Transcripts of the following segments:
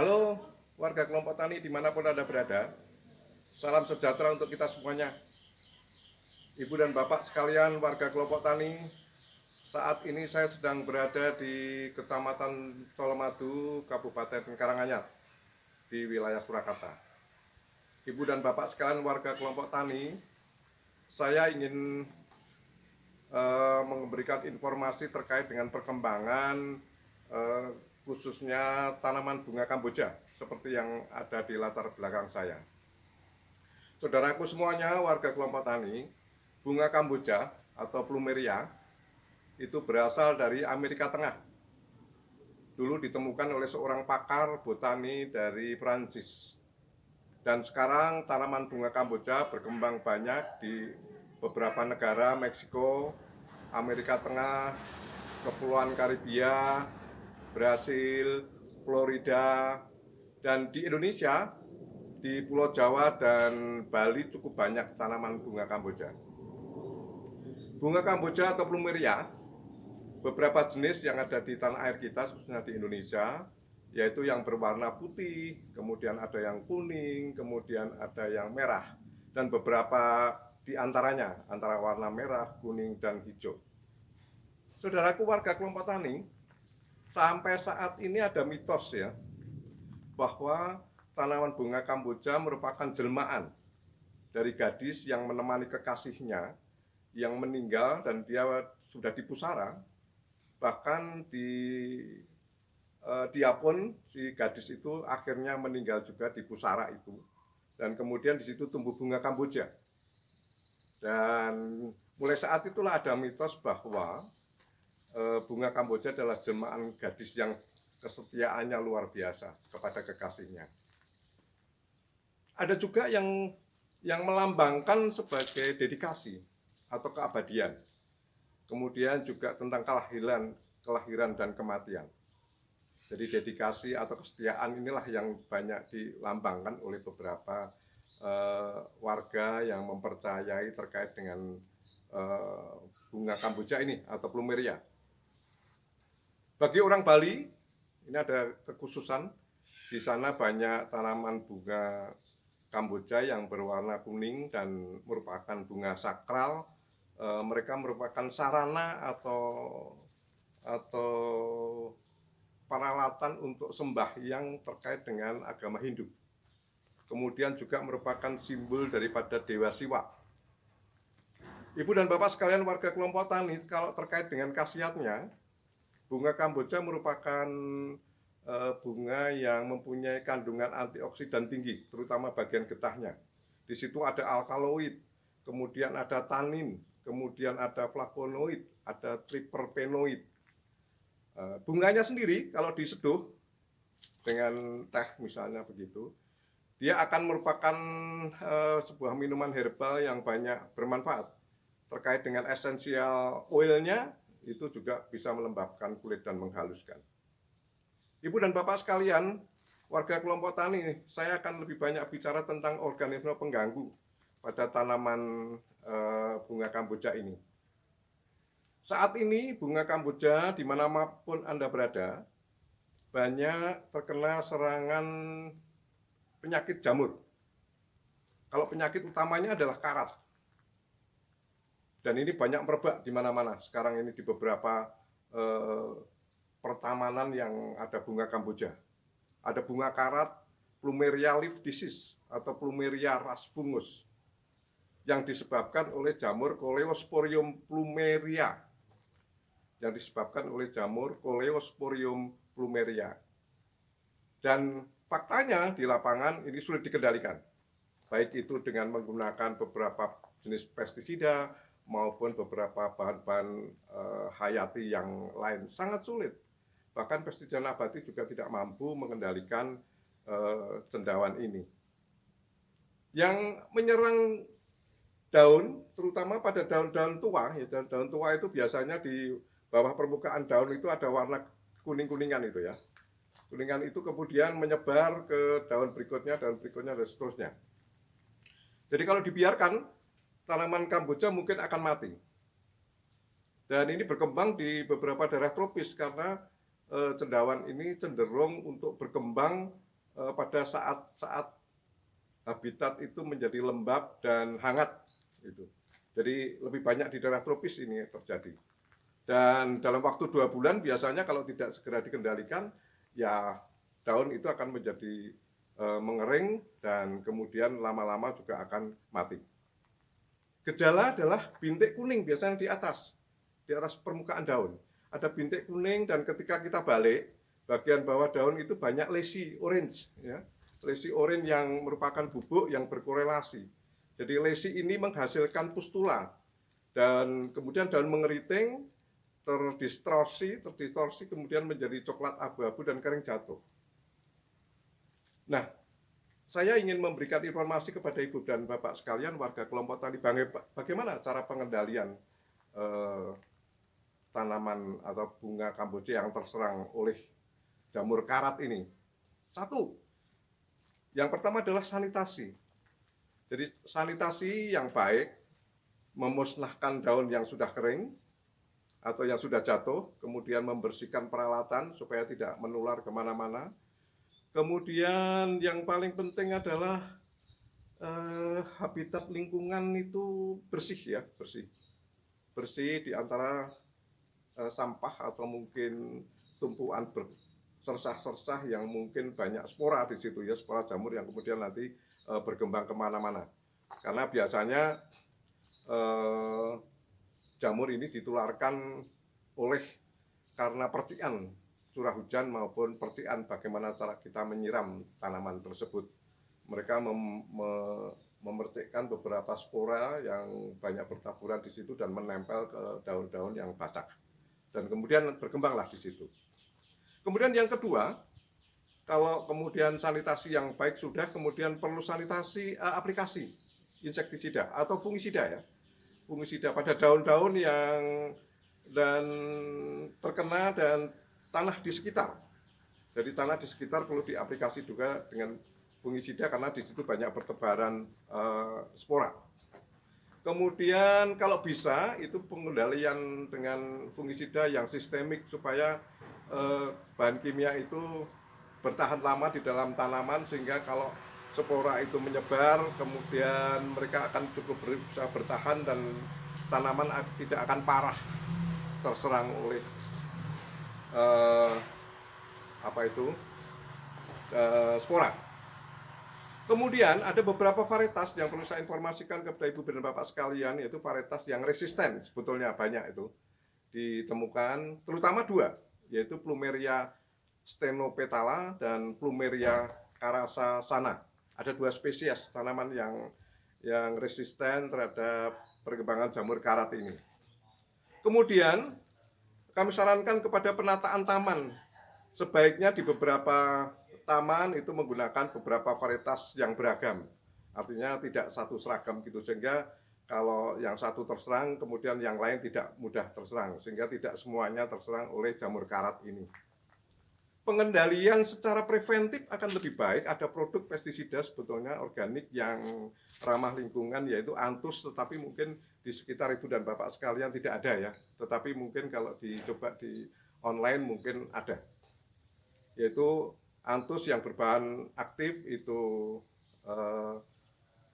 Halo warga kelompok tani dimanapun Anda berada. Salam sejahtera untuk kita semuanya. Ibu dan Bapak sekalian warga kelompok tani, saat ini saya sedang berada di Kecamatan Solomadu, Kabupaten Karanganyar, di wilayah Surakarta. Ibu dan Bapak sekalian warga kelompok tani, saya ingin memberikan informasi terkait dengan perkembangan khususnya tanaman bunga kamboja seperti yang ada di latar belakang saya. Saudaraku semuanya warga kelompok tani, bunga kamboja atau plumeria itu berasal dari Amerika Tengah. Dulu ditemukan oleh seorang pakar botani dari Prancis. Dan sekarang tanaman bunga kamboja berkembang banyak di beberapa negara, Meksiko, Amerika Tengah, Kepulauan Karibia, Brasil, Florida, dan di Indonesia, di Pulau Jawa dan Bali cukup banyak tanaman bunga kamboja. Bunga kamboja atau plumeria, beberapa jenis yang ada di tanah air kita, khususnya di Indonesia, yaitu yang berwarna putih, kemudian ada yang kuning, kemudian ada yang merah, dan beberapa di antaranya antara warna merah, kuning, dan hijau. Saudaraku warga kelompok tani, sampai saat ini ada mitos ya, bahwa tanaman bunga kamboja merupakan jelmaan dari gadis yang menemani kekasihnya yang meninggal dan dia sudah dipusara. Bahkan dia pun si gadis itu akhirnya meninggal juga di pusara itu, dan kemudian di situ tumbuh bunga kamboja. Dan mulai saat itulah ada mitos bahwa bunga kamboja adalah jelmaan gadis yang kesetiaannya luar biasa kepada kekasihnya. Ada juga yang melambangkan sebagai dedikasi atau keabadian. Kemudian juga tentang kelahiran dan kematian. Jadi dedikasi atau kesetiaan inilah yang banyak dilambangkan oleh beberapa warga yang mempercayai terkait dengan bunga kamboja ini atau plumeria. Bagi orang Bali, ini ada kekhususan, di sana banyak tanaman bunga kamboja yang berwarna kuning dan merupakan bunga sakral. Mereka merupakan sarana atau peralatan untuk sembahyang terkait dengan agama Hindu. Kemudian juga merupakan simbol daripada Dewa Siwa. Ibu dan Bapak sekalian warga kelompok tani, kalau terkait dengan khasiatnya, bunga kamboja merupakan bunga yang mempunyai kandungan antioksidan tinggi, terutama bagian getahnya. Di situ ada alkaloid, kemudian ada tanin, kemudian ada flavonoid, ada triterpenoid. Bunganya sendiri kalau diseduh dengan teh misalnya begitu, dia akan merupakan sebuah minuman herbal yang banyak bermanfaat. Terkait dengan esensial oilnya, itu juga bisa melembabkan kulit dan menghaluskan. Ibu dan Bapak sekalian, warga kelompok tani, saya akan lebih banyak bicara tentang organisme pengganggu pada tanaman bunga kamboja ini. Saat ini bunga kamboja dimanapun Anda berada, banyak terkena serangan penyakit jamur. Kalau penyakit utamanya adalah karat. Dan ini banyak merebak di mana-mana. Sekarang ini di beberapa pertamanan yang ada bunga kamboja. Ada bunga karat, plumeria leaf disease atau plumeria ras fungus yang disebabkan oleh jamur Coleosporium plumeria. Yang disebabkan oleh jamur Coleosporium plumeria. Dan faktanya di lapangan ini sulit dikendalikan. Baik itu dengan menggunakan beberapa jenis pestisida maupun beberapa bahan-bahan hayati yang lain. Sangat sulit. Bahkan pestisida nabati juga tidak mampu mengendalikan cendawan ini. Yang menyerang daun, terutama pada daun-daun tua, ya, daun tua itu biasanya di bawah permukaan daun itu ada warna kuning-kuningan itu ya. Kuningan itu kemudian menyebar ke daun berikutnya, dan seterusnya. Jadi kalau dibiarkan, tanaman kamboja mungkin akan mati. Dan ini berkembang di beberapa daerah tropis karena cendawan ini cenderung untuk berkembang pada saat habitat itu menjadi lembab dan hangat gitu. Jadi lebih banyak di daerah tropis ini terjadi. Dan dalam waktu 2 bulan biasanya kalau tidak segera dikendalikan, ya daun itu akan menjadi mengering dan kemudian lama-lama juga akan mati. Gejala adalah bintik kuning biasanya di atas permukaan daun. Ada bintik kuning dan ketika kita balik, bagian bawah daun itu banyak lesi orange, ya. Lesi orange yang merupakan bubuk yang berkorelasi. Jadi lesi ini menghasilkan pustula dan kemudian daun mengeriting, terdistorsi kemudian menjadi coklat abu-abu dan kering jatuh. Nah, saya ingin memberikan informasi kepada Ibu dan Bapak sekalian warga kelompok tani bagaimana cara pengendalian tanaman atau bunga kamboja yang terserang oleh jamur karat ini. Satu, yang pertama adalah sanitasi. Jadi sanitasi yang baik, memusnahkan daun yang sudah kering atau yang sudah jatuh, kemudian membersihkan peralatan supaya tidak menular kemana-mana. Kemudian yang paling penting adalah habitat lingkungan itu bersih ya, bersih di antara sampah atau mungkin tumpuan sersah-sersah yang mungkin banyak spora di situ ya, spora jamur yang kemudian nanti berkembang kemana-mana. Karena biasanya jamur ini ditularkan oleh karena percikan curah hujan maupun percikan bagaimana cara kita menyiram tanaman tersebut. Mereka memercikkan beberapa spora yang banyak bertaburan di situ dan menempel ke daun-daun yang basah. Dan kemudian berkembanglah di situ. Kemudian yang kedua, kalau kemudian sanitasi yang baik sudah, kemudian perlu sanitasi aplikasi insektisida atau fungisida ya. Fungisida pada daun-daun yang dan terkena dan tanah di sekitar. Jadi tanah di sekitar perlu diaplikasi juga dengan fungisida karena di situ banyak bertebaran spora. Kemudian kalau bisa itu pengendalian dengan fungisida yang sistemik supaya bahan kimia itu bertahan lama di dalam tanaman sehingga kalau spora itu menyebar kemudian mereka akan cukup bisa bertahan dan tanaman tidak akan parah terserang oleh spora. Kemudian ada beberapa varietas yang perlu saya informasikan kepada Ibu dan Bapak sekalian, yaitu varietas yang resisten, sebetulnya banyak itu ditemukan, terutama 2, yaitu Plumeria stenopetala dan Plumeria carasasana. Ada 2 spesies tanaman yang resisten terhadap perkembangan jamur karat ini. Kemudian kami sarankan kepada penataan taman, sebaiknya di beberapa taman itu menggunakan beberapa varietas yang beragam. Artinya tidak satu seragam gitu, sehingga kalau yang satu terserang kemudian yang lain tidak mudah terserang, sehingga tidak semuanya terserang oleh jamur karat ini. Pengendalian secara preventif akan lebih baik. Ada produk pestisida sebetulnya organik yang ramah lingkungan, yaitu Anthus, tetapi mungkin di sekitar Ibu dan Bapak sekalian tidak ada ya. Tetapi mungkin kalau dicoba di online mungkin ada. Yaitu Anthus yang berbahan aktif itu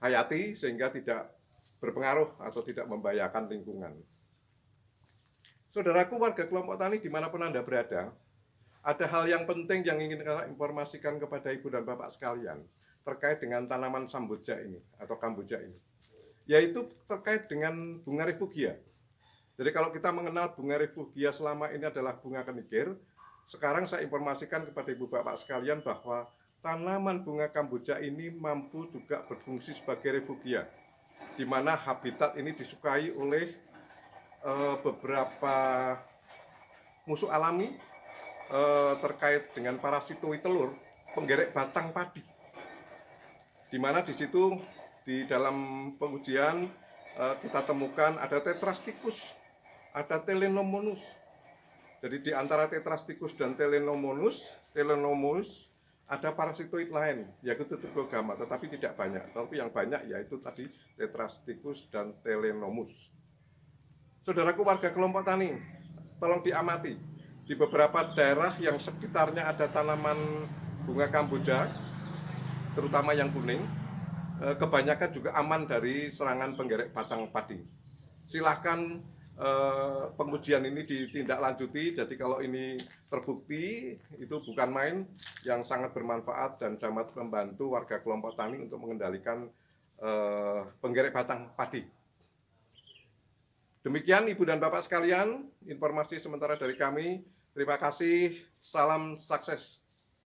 hayati sehingga tidak berpengaruh atau tidak membahayakan lingkungan. Saudaraku warga kelompok tani dimanapun Anda berada, ada hal yang penting yang ingin saya informasikan kepada Ibu dan Bapak sekalian terkait dengan tanaman samboja ini atau kamboja ini, yaitu terkait dengan bunga refugia. Jadi kalau kita mengenal bunga refugia selama ini adalah bunga kenikir, sekarang saya informasikan kepada Ibu Bapak sekalian bahwa tanaman bunga kamboja ini mampu juga berfungsi sebagai refugia, di mana habitat ini disukai oleh beberapa musuh alami terkait dengan parasitoi telur, penggerek batang padi, di mana di situ di dalam pengujian kita temukan ada Tetrasticus, ada Telenomonas. Jadi di antara Tetrasticus dan Telenomonas ada parasitoid lain, yaitu Tetragama, tetapi tidak banyak. Tapi yang banyak yaitu tadi Tetrasticus dan Telenomus. Saudaraku warga kelompok tani, tolong diamati. Di beberapa daerah yang sekitarnya ada tanaman bunga kamboja, terutama yang kuning, kebanyakan juga aman dari serangan penggerek batang padi. Silahkan pengujian ini ditindaklanjuti. Jadi kalau ini terbukti, itu bukan main, yang sangat bermanfaat dan dapat membantu warga kelompok tani untuk mengendalikan penggerek batang padi. Demikian Ibu dan Bapak sekalian, informasi sementara dari kami. Terima kasih, salam sukses.